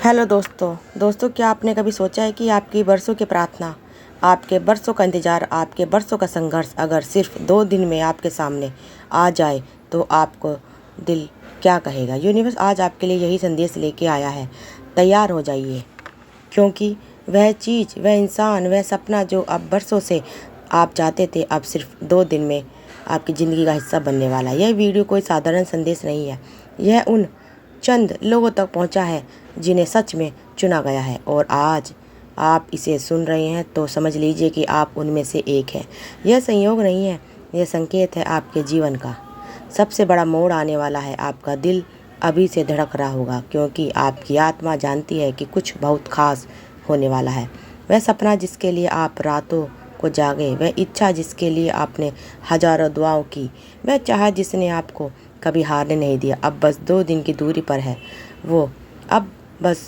Hello दोस्तों क्या आपने कभी सोचा है कि आपकी बरसों की प्रार्थना, आपके बरसों का इंतज़ार, आपके बरसों का संघर्ष अगर सिर्फ 2 दिन में आपके सामने आ जाए तो आपको दिल क्या कहेगा। यूनिवर्स आज आपके लिए यही संदेश लेके आया है। तैयार हो जाइए, क्योंकि वह चीज़, वह इंसान, वह सपना जो अब बरसों से आप चाहते थे, अब सिर्फ 2 दिन में आपकी ज़िंदगी का हिस्सा बनने वाला है। यह वीडियो कोई साधारण संदेश नहीं है। यह उन चंद लोगों तक पहुंचा है जिन्हें सच में चुना गया है, और आज आप इसे सुन रहे हैं तो समझ लीजिए कि आप उनमें से एक हैं। यह संयोग नहीं है, यह संकेत है आपके जीवन का। सबसे बड़ा मोड़ आने वाला है। आपका दिल अभी से धड़क रहा होगा, क्योंकि आपकी आत्मा जानती है कि कुछ बहुत खास होने वाला है। वह सपना जिसके लिए आप रातों को जागे, वह इच्छा जिसके लिए आपने हजारों दुआओं की, वह चाह जिसने आपको कभी हारने नहीं दिया, अब बस 2 दिन की दूरी पर है। वो अब बस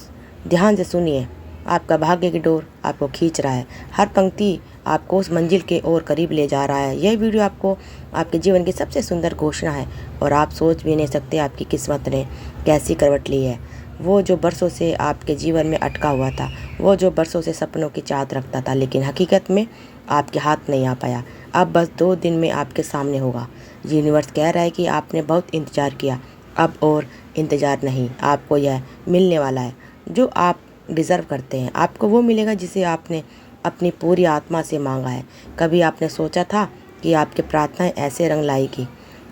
ध्यान से सुनिए। आपका भाग्य की डोर आपको खींच रहा है। हर पंक्ति आपको उस मंजिल के और करीब ले जा रहा है। यह वीडियो आपको आपके जीवन की सबसे सुंदर घोषणा है, और आप सोच भी नहीं सकते आपकी किस्मत ने कैसी करवट ली है। वो जो बरसों से आपके जीवन में अटका हुआ था, वो जो बरसों से सपनों की चाहत रखता था, लेकिन हकीकत में आपके हाथ नहीं आ पाया, अब बस 2 दिन में आपके सामने होगा। यूनिवर्स कह रहा है कि आपने बहुत इंतज़ार किया, अब और इंतज़ार नहीं, आपको यह मिलने वाला है जो आप डिज़र्व करते हैं। आपको वो मिलेगा जिसे आपने अपनी पूरी आत्मा से मांगा है। कभी आपने सोचा था कि आपकी प्रार्थनाएं ऐसे रंग लाएगी?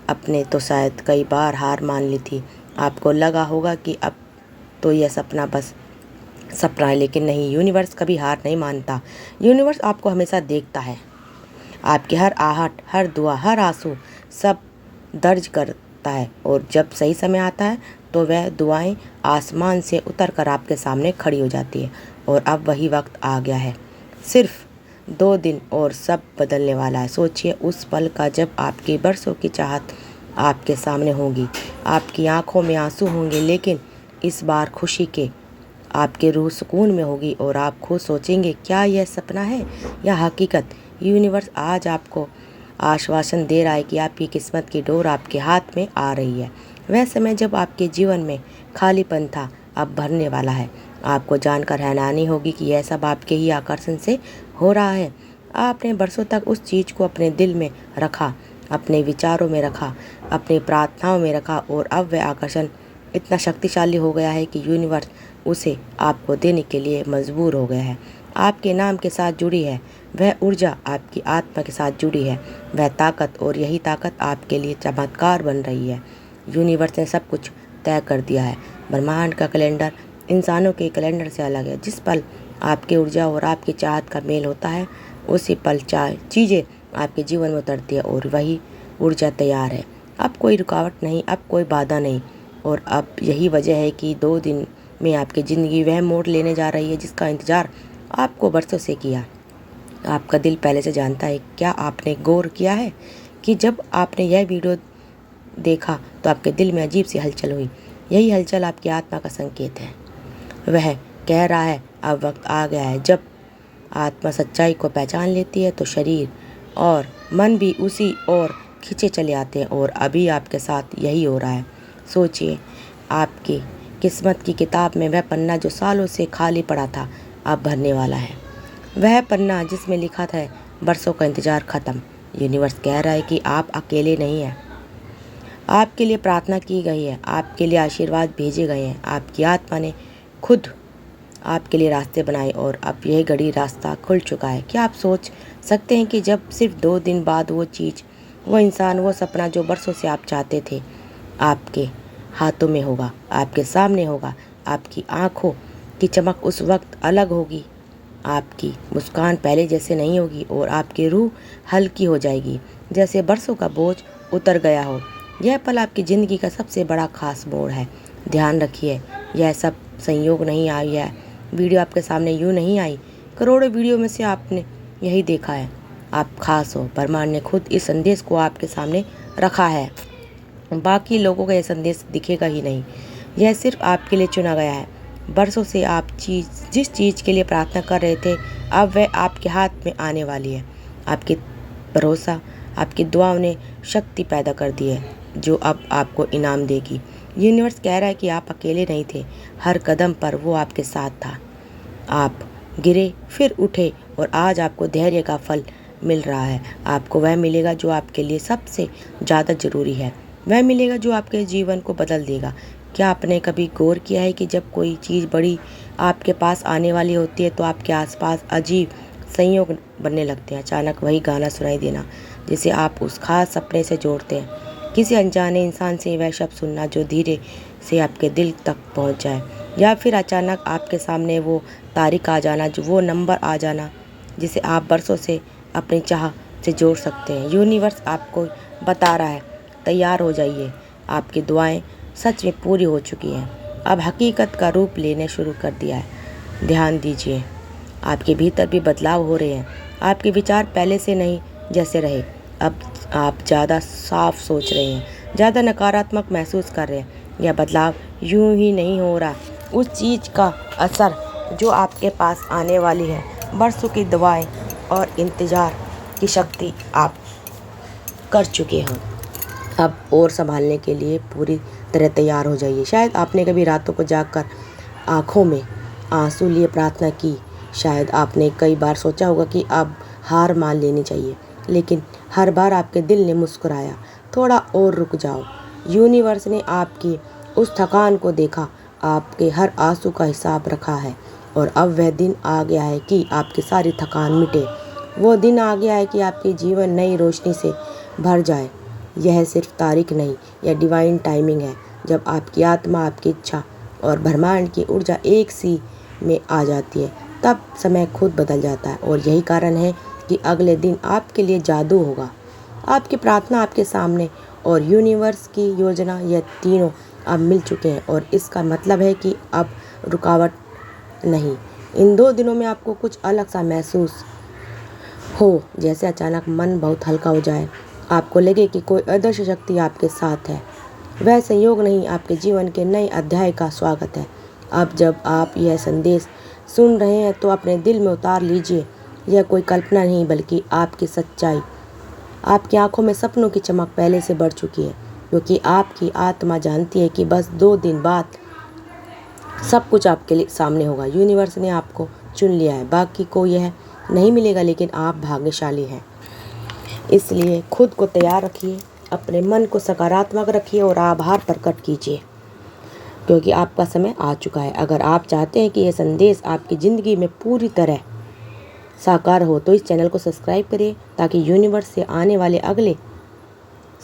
अपने तो शायद कई बार हार मान ली थी। आपको लगा होगा कि अब तो यह सपना बस सपना है, लेकिन नहीं, यूनिवर्स कभी हार नहीं मानता। यूनिवर्स आपको हमेशा देखता है। आपकी हर आहट, हर दुआ, हर आंसू सब दर्ज करता है, और जब सही समय आता है तो वह दुआएं आसमान से उतर कर आपके सामने खड़ी हो जाती है। और अब वही वक्त आ गया है। सिर्फ 2 दिन और सब बदलने वाला है। सोचिए उस पल का जब आपकी बरसों की चाहत आपके सामने होगी। आपकी आंखों में आंसू होंगे, लेकिन इस बार खुशी के। आपके रूह सुकून में होगी, और आप खुद सोचेंगे, क्या यह सपना है या हकीकत। यूनिवर्स आज आपको आश्वासन दे रहा है कि आपकी किस्मत की डोर आपके हाथ में आ रही है। वह समय जब आपके जीवन में खालीपन था, अब भरने वाला है। आपको जानकर हैरानी होगी कि यह सब आपके ही आकर्षण से हो रहा है। आपने बरसों तक उस चीज़ को अपने दिल में रखा, अपने विचारों में रखा, अपनी प्रार्थनाओं में रखा, और अब वह आकर्षण इतना शक्तिशाली हो गया है कि यूनिवर्स उसे आपको देने के लिए मजबूर हो गया है। आपके नाम के साथ जुड़ी है वह ऊर्जा, आपकी आत्मा के साथ जुड़ी है वह ताकत, और यही ताकत आपके लिए चमत्कार बन रही है। यूनिवर्स ने सब कुछ तय कर दिया है। ब्रह्मांड का कैलेंडर इंसानों के कैलेंडर से अलग है। जिस पल आपकी ऊर्जा और आपकी चाहत का मेल होता है, उसी पल चीज़ें आपके जीवन में उतरती है, और वही ऊर्जा तैयार है। अब कोई रुकावट नहीं, अब कोई बाधा नहीं, और अब यही वजह है कि 2 दिन में आपकी ज़िंदगी वह मोड़ लेने जा रही है जिसका इंतज़ार आपको बरसों से किया। आपका दिल पहले से जानता है। क्या आपने गौर किया है कि जब आपने यह वीडियो देखा तो आपके दिल में अजीब सी हलचल हुई? यही हलचल आपकी आत्मा का संकेत है। वह कह रहा है, अब वक्त आ गया है। जब आत्मा सच्चाई को पहचान लेती है तो शरीर और मन भी उसी ओर खींचे चले आते हैं, और अभी आपके साथ यही हो रहा है। सोचिए, आपकी किस्मत की किताब में वह पन्ना जो सालों से खाली पड़ा था, अब भरने वाला है। वह पन्ना जिसमें लिखा था, बरसों का इंतज़ार ख़त्म। यूनिवर्स कह रहा है कि आप अकेले नहीं हैं। आपके लिए प्रार्थना की गई है, आपके लिए आशीर्वाद भेजे गए हैं। आपकी आत्मा ने खुद आपके लिए रास्ते बनाए, और अब यह घड़ी रास्ता खुल चुका है। क्या आप सोच सकते हैं कि जब सिर्फ 2 दिन बाद वो चीज़, वो इंसान, वो सपना जो बरसों से आप चाहते थे, आपके हाथों में होगा, आपके सामने होगा। आपकी आंखों की चमक उस वक्त अलग होगी, आपकी मुस्कान पहले जैसे नहीं होगी, और आपकी रूह हल्की हो जाएगी, जैसे बरसों का बोझ उतर गया हो। यह पल आपकी ज़िंदगी का सबसे बड़ा खास मोड़ है। ध्यान रखिए, यह सब संयोग नहीं आई है। वीडियो आपके सामने यूँ नहीं आई। करोड़ों वीडियो में से आपने यही देखा है। आप खास हो। ब्रह्मांड ने खुद इस संदेश को आपके सामने रखा है। बाकी लोगों का यह संदेश दिखेगा ही नहीं। यह सिर्फ आपके लिए चुना गया है। बरसों से आप जिस चीज़ के लिए प्रार्थना कर रहे थे, अब वह आपके हाथ में आने वाली है। आपकी भरोसा, आपकी दुआओं ने शक्ति पैदा कर दी है, जो अब आपको इनाम देगी। यूनिवर्स कह रहा है कि आप अकेले नहीं थे, हर कदम पर वो आपके साथ था। आप गिरे फिर उठे और आज आपको धैर्य का फल मिल रहा है। आपको वह मिलेगा जो आपके लिए सबसे ज़्यादा ज़रूरी है, वह मिलेगा जो आपके जीवन को बदल देगा। क्या आपने कभी गौर किया है कि जब कोई चीज़ बड़ी आपके पास आने वाली होती है तो आपके आसपास अजीब संयोग बनने लगते हैं। अचानक वही गाना सुनाई देना जिसे आप उस खास सपने से जोड़ते हैं, किसी अनजाने इंसान से वह शब्द सुनना जो धीरे से आपके दिल तक पहुंच जाए, या फिर अचानक आपके सामने वो तारीख आ जाना, जो वो नंबर आ जाना जिसे आप बरसों से अपनी चाह से जोड़ सकते हैं। यूनिवर्स आपको बता रहा है, तैयार हो जाइए, आपकी दुआएं सच में पूरी हो चुकी हैं, अब हकीकत का रूप लेने शुरू कर दिया है। ध्यान दीजिए, आपके भीतर भी बदलाव हो रहे हैं। आपके विचार पहले से नहीं जैसे रहे, अब आप ज़्यादा साफ सोच रहे हैं, ज़्यादा नकारात्मक महसूस कर रहे हैं। यह बदलाव यूं ही नहीं हो रहा, उस चीज़ का असर जो आपके पास आने वाली है। बरसों की दवाएं और इंतज़ार की शक्ति आप कर चुके हैं, अब और संभालने के लिए पूरी तरह तैयार हो जाइए। शायद आपने कभी रातों को जागकर आँखों में आंसू लिए प्रार्थना की, शायद आपने कई बार सोचा होगा कि अब हार मान लेनी चाहिए, लेकिन हर बार आपके दिल ने मुस्कुराया, थोड़ा और रुक जाओ। यूनिवर्स ने आपकी उस थकान को देखा, आपके हर आंसू का हिसाब रखा है, और अब वह दिन आ गया है कि आपकी सारी थकान मिटे। वो दिन आ गया है कि आपके जीवन नई रोशनी से भर जाए। यह सिर्फ तारीख नहीं, यह डिवाइन टाइमिंग है। जब आपकी आत्मा, आपकी इच्छा और ब्रह्मांड की ऊर्जा एक सी में आ जाती है, तब समय खुद बदल जाता है। और यही कारण है कि अगले दिन आपके लिए जादू होगा। आपकी प्रार्थना आपके सामने और यूनिवर्स की योजना, यह तीनों अब मिल चुके हैं, और इसका मतलब है कि अब रुकावट नहीं। इन 2 दिनों में आपको कुछ अलग सा महसूस हो, जैसे अचानक मन बहुत हल्का हो जाए, आपको लगे कि कोई अदृश्य शक्ति आपके साथ है। वह संयोग नहीं, आपके जीवन के नए अध्याय का स्वागत है। अब जब आप यह संदेश सुन रहे हैं तो अपने दिल में उतार लीजिए, यह कोई कल्पना नहीं बल्कि आपकी सच्चाई। आपकी आंखों में सपनों की चमक पहले से बढ़ चुकी है, क्योंकि आपकी आत्मा जानती है कि बस 2 दिन बाद सब कुछ आपके लिए सामने होगा। यूनिवर्स ने आपको चुन लिया है, बाकी को यह नहीं मिलेगा, लेकिन आप भाग्यशाली हैं। इसलिए खुद को तैयार रखिए, अपने मन को सकारात्मक रखिए और आभार प्रकट कीजिए, क्योंकि आपका समय आ चुका है। अगर आप चाहते हैं कि यह संदेश आपकी ज़िंदगी में पूरी तरह साकार हो तो इस चैनल को सब्सक्राइब करिए, ताकि यूनिवर्स से आने वाले अगले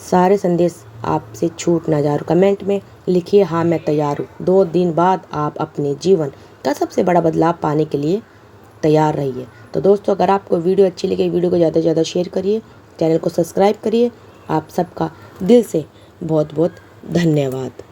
सारे संदेश आपसे छूट ना जाए। कमेंट में लिखिए, हाँ मैं तैयार हूँ। 2 दिन बाद आप अपने जीवन का सबसे बड़ा बदलाव पाने के लिए तैयार रहिए। तो दोस्तों, अगर आपको वीडियो अच्छी लगे, वीडियो को ज़्यादा से ज़्यादा शेयर करिए, चैनल को सब्सक्राइब करिए। आप सबका दिल से बहुत बहुत धन्यवाद।